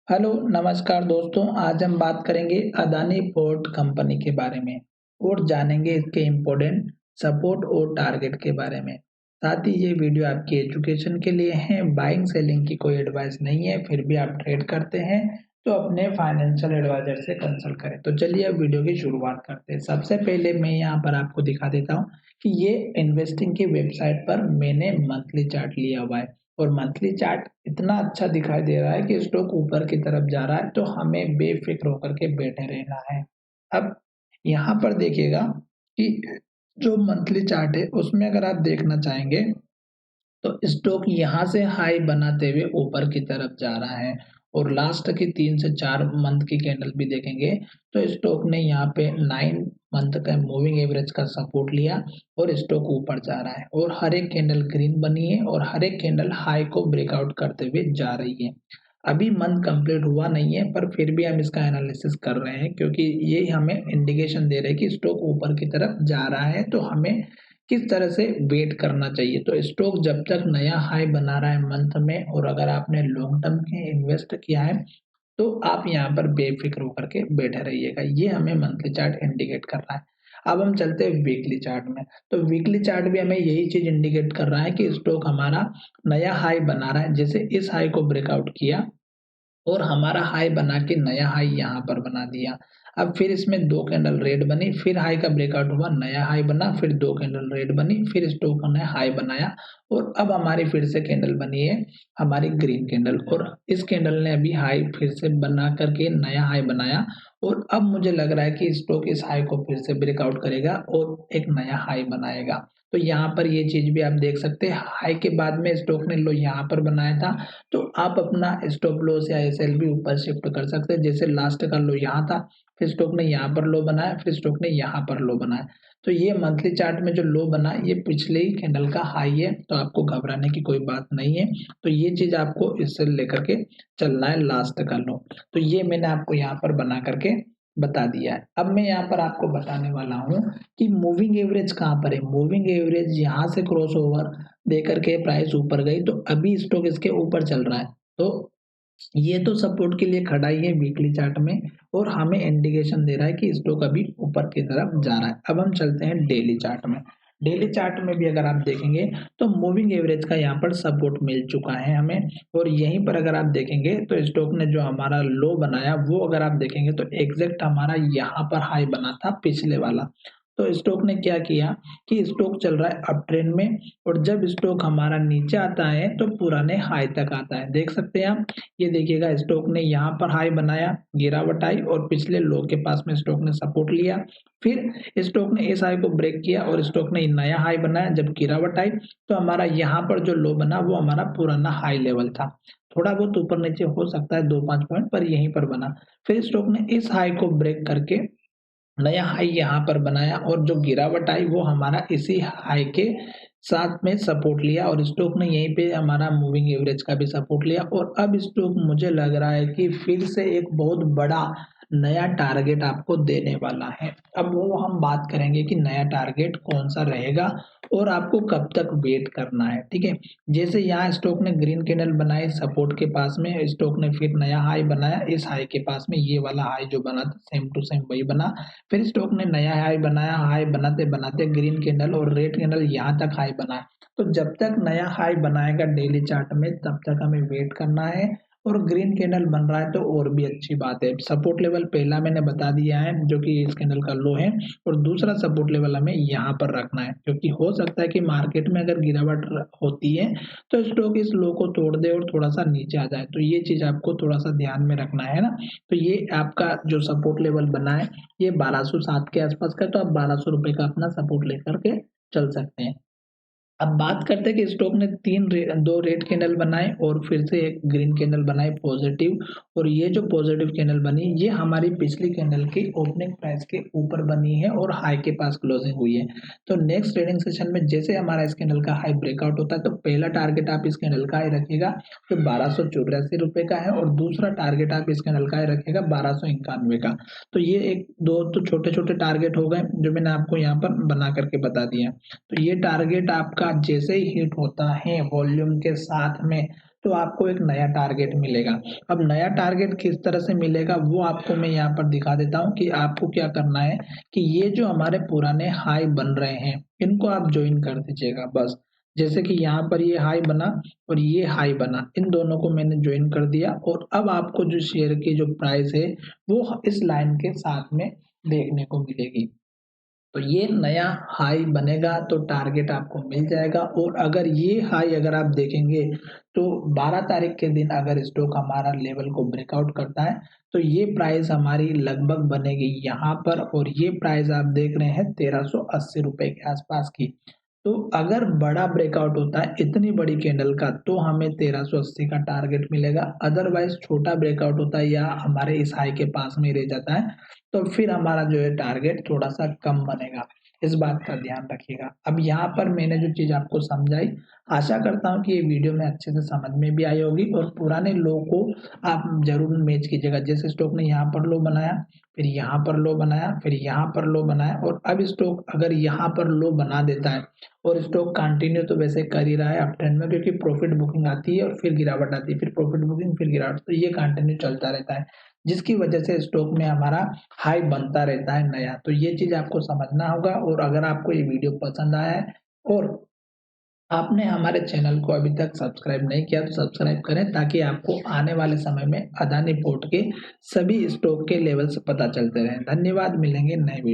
Hello, नमस्कार दोस्तों। आज हम बात करेंगे अदानी पोर्ट कंपनी के बारे में और जानेंगे इसके इम्पोर्टेंट सपोर्ट और टारगेट के बारे में। साथ ही ये वीडियो आपकी एजुकेशन के लिए है, बाइंग सेलिंग की कोई एडवाइस नहीं है। फिर भी आप ट्रेड करते हैं तो अपने फाइनेंशियल एडवाइजर से कंसल्ट करें। तो चलिए अब वीडियो की शुरुआत करते हैं। सबसे पहले मैं यहाँ पर आपको दिखा देता हूँ कि ये इन्वेस्टिंग की वेबसाइट पर मैंने मंथली चार्ट लिया हुआ है और मंथली चार्ट इतना अच्छा दिखाई दे रहा है कि स्टॉक ऊपर की तरफ जा रहा है, तो हमें बेफिक्र होकर के बैठे रहना है। अब यहाँ पर देखिएगा कि जो मंथली चार्ट है उसमें अगर आप देखना चाहेंगे तो स्टॉक यहाँ से हाई बनाते हुए ऊपर की तरफ जा रहा है और लास्ट की 3 से 4 मंथ की कैंडल भी देखेंगे तो स्टॉक ने यहाँ पे 9 मंथ का मूविंग एवरेज का सपोर्ट लिया और स्टॉक ऊपर जा रहा है और हर एक कैंडल ग्रीन बनी है और हर एक कैंडल हाई को ब्रेकआउट करते हुए जा रही है। अभी मंथ कंप्लीट हुआ नहीं है पर फिर भी हम इसका एनालिसिस कर रहे हैं क्योंकि ये हमें इंडिकेशन दे रहे हैं कि स्टॉक ऊपर की तरफ जा रहा है, तो हमें किस तरह से वेट करना चाहिए। तो स्टॉक जब तक नया हाई बना रहा है मंथ में और अगर आपने लॉन्ग टर्म के इन्वेस्ट किया है तो आप यहाँ पर बेफिक्र होकर के बैठे रहिएगा। ये हमें मंथली चार्ट इंडिकेट कर रहा है। अब हम चलते हैं वीकली चार्ट में। तो वीकली चार्ट भी हमें यही चीज इंडिकेट कर रहा है कि स्टॉक हमारा नया हाई बना रहा है। जैसे इस हाई को ब्रेकआउट किया और हमारा हाई बना के नया हाई यहाँ पर बना दिया। अब फिर इसमें 2 कैंडल रेड बनी, फिर हाई का ब्रेकआउट हुआ, नया हाई बना, फिर 2 कैंडल रेड बनी, फिर स्टॉक ने हाई बनाया और अब हमारी फिर से कैंडल बनी है हमारी ग्रीन कैंडल और इस कैंडल ने अभी हाई फिर से बना करके नया हाई बनाया और अब मुझे लग रहा है कि स्टॉक इस हाई को फिर से ब्रेकआउट करेगा और एक नया हाई बनाएगा। तो यहाँ पर ये चीज भी आप देख सकते हैं, हाई के बाद में स्टॉक ने लो यहाँ पर बनाया था, तो आप अपना स्टॉप लॉस या एसएल भी ऊपर शिफ्ट कर सकते हैं। जैसे लास्ट का लो यहाँ था, फिर स्टॉक ने यहाँ पर लो बनाया, फिर स्टॉक ने यहाँ पर लो बनाया। तो ये मंथली चार्ट में जो लो बना ये पिछले ही कैंडल का हाई है, तो आपको घबराने की कोई बात नहीं है। तो ये चीज आपको इससे लेकर के चलना है लास्ट का लो। तो ये मैंने आपको यहाँ पर बना करके बता दिया है। अब मैं यहाँ पर आपको बताने वाला हूँ कि मूविंग एवरेज कहाँ पर है। मूविंग एवरेज यहाँ से क्रॉस ओवर देकर के प्राइस ऊपर गई तो अभी स्टॉक इसके ऊपर चल रहा है। तो ये तो सपोर्ट के लिए खड़ा ही है वीकली चार्ट में और हमें इंडिकेशन दे रहा है कि स्टॉक अभी ऊपर की तरफ जा रहा है। अब हम चलते हैं डेली चार्ट में। डेली चार्ट में भी अगर आप देखेंगे तो मूविंग एवरेज का यहाँ पर सपोर्ट मिल चुका है हमें और यहीं पर अगर आप देखेंगे तो स्टॉक ने जो हमारा लो बनाया वो अगर आप देखेंगे तो एग्जैक्ट हमारा यहाँ पर हाई बना था पिछले वाला। तो स्टॉक ने क्या किया कि स्टॉक चल रहा है अप ट्रेंड में और जब स्टॉक हमारा नीचे आता है तो पुराने हाई तक आता है। देख सकते हैं आप, ये देखिएगा स्टॉक ने यहाँ पर हाई बनाया, गिरावट आई और पिछले लो के पास में स्टॉक ने सपोर्ट लिया। फिर स्टॉक ने इस हाई को ब्रेक किया और स्टॉक ने नया हाई बनाया। जब गिरावट आई तो हमारा यहाँ पर जो लो बना वो हमारा पुराना हाई लेवल था। थोड़ा बहुत ऊपर नीचे हो सकता है 2-5 पॉइंट पर यहीं पर बना। फिर स्टॉक ने इस हाई को ब्रेक करके नया हाई यहाँ पर बनाया और जो गिरावट आई वो हमारा इसी हाई के साथ में सपोर्ट लिया और स्टॉक ने यहीं पे हमारा मूविंग एवरेज का भी सपोर्ट लिया और अब स्टॉक मुझे लग रहा है कि फिर से एक बहुत बड़ा नया टारगेट आपको देने वाला है। अब वो हम बात करेंगे कि नया टारगेट कौन सा रहेगा और आपको कब तक वेट करना है, ठीक है। जैसे यहाँ स्टॉक ने ग्रीन कैंडल बनाई सपोर्ट के पास में, स्टॉक ने फिर नया हाई बनाया, इस हाई के पास में ये वाला हाई जो बना था सेम टू सेम वही बना। फिर स्टॉक ने नया हाई बनाया, हाई बनाते बनाते ग्रीन कैंडल और रेड कैंडल यहाँ तक हाई बनाया। तो जब तक नया हाई बनाएगा डेली चार्ट में तब तक हमें वेट करना है और ग्रीन कैंडल बन रहा है तो और भी अच्छी बात है। सपोर्ट लेवल पहला मैंने बता दिया है जो कि इस कैंडल का लो है और दूसरा सपोर्ट लेवल हमें यहाँ पर रखना है क्योंकि हो सकता है कि मार्केट में अगर गिरावट होती है तो स्टॉक इस लो को तोड़ दे और थोड़ा सा नीचे आ जाए। तो ये चीज आपको थोड़ा सा ध्यान में रखना है ना। तो ये आपका जो सपोर्ट लेवल बना है ये 1207 के आसपास का, तो आप 1200 रुपए का अपना सपोर्ट लेकर के चल सकते हैं। अब बात करते हैं कि स्टॉक ने 2 रेड कैंडल बनाए और फिर से एक ग्रीन कैंडल बनाई पॉजिटिव और ये जो पॉजिटिव कैंडल बनी ये हमारी पिछली कैंडल की ओपनिंग प्राइस के ऊपर बनी है और हाई के पास क्लोजिंग हुई है। तो नेक्स्ट ट्रेडिंग सेशन में जैसे हमारा इस कैंडल का हाई ब्रेकआउट होता है तो पहला टारगेट आप इस कैंडल का हाई रखिएगा जो 1284 रुपए का है और दूसरा टारगेट आप इस कैंडल का हाई रखिएगा 1291 का। तो ये एक दो तो छोटे छोटे टारगेट हो गए जो मैंने आपको यहाँ पर बना करके बता दिया। तो ये टारगेट आपका जैसे ही हिट होता है वॉल्यूम के साथ में तो आपको एक नया टारगेट मिलेगा। अब नया टारगेट किस तरह से मिलेगा वो आपको मैं यहाँ पर दिखा देता हूँ कि आपको क्या करना है कि ये जो हमारे पुराने हाई बन रहे हैं, इनको आप जॉइन कर दीजिएगा बस। जैसे कि यहाँ पर ये हाई बना और ये हाई बना, इन दोनों को मैंने जॉइन कर दिया और अब आपको जो शेयर की जो प्राइस है वो इस लाइन के साथ में देखने को मिलेगी। तो ये नया हाई बनेगा तो टारगेट आपको मिल जाएगा और अगर ये हाई अगर आप देखेंगे तो 12 तारीख के दिन अगर स्टॉक हमारा लेवल को ब्रेकआउट करता है तो ये प्राइस हमारी लगभग बनेगी यहाँ पर और ये प्राइस आप देख रहे हैं 1380 रुपए के आसपास की। तो अगर बड़ा ब्रेकआउट होता है इतनी बड़ी कैंडल का तो हमें 1380 का टारगेट मिलेगा, अदरवाइज छोटा ब्रेकआउट होता है या हमारे इस हाई के पास में रह जाता है तो फिर हमारा जो है टारगेट थोड़ा-सा कम बनेगा, इस बात का ध्यान रखिएगा। अब यहाँ पर मैंने जो चीज़ आपको समझाई, आशा करता हूँ कि ये वीडियो में अच्छे से समझ में भी आई होगी और पुराने लो को आप ज़रूर मैच कीजिएगा। जैसे स्टॉक ने यहाँ पर लो बनाया, फिर यहाँ पर लो बनाया, फिर यहाँ पर लो बनाया और अब स्टॉक अगर यहाँ पर लो बना देता है और स्टॉक कंटिन्यू तो वैसे कर ही रहा है अप ट्रेंड में क्योंकि प्रॉफिट बुकिंग आती है और फिर गिरावट आती है, फिर प्रॉफिट बुकिंग, फिर गिरावट, तो ये कंटिन्यू चलता रहता है, जिसकी वजह से स्टॉक में हमारा हाई बनता रहता है नया। तो ये चीज़ आपको समझना होगा और अगर आपको ये वीडियो पसंद आया है और आपने हमारे चैनल को अभी तक सब्सक्राइब नहीं किया तो सब्सक्राइब करें ताकि आपको आने वाले समय में अदानी पोर्ट के सभी स्टॉक के लेवल्स पता चलते रहें। धन्यवाद, मिलेंगे नए वीडियो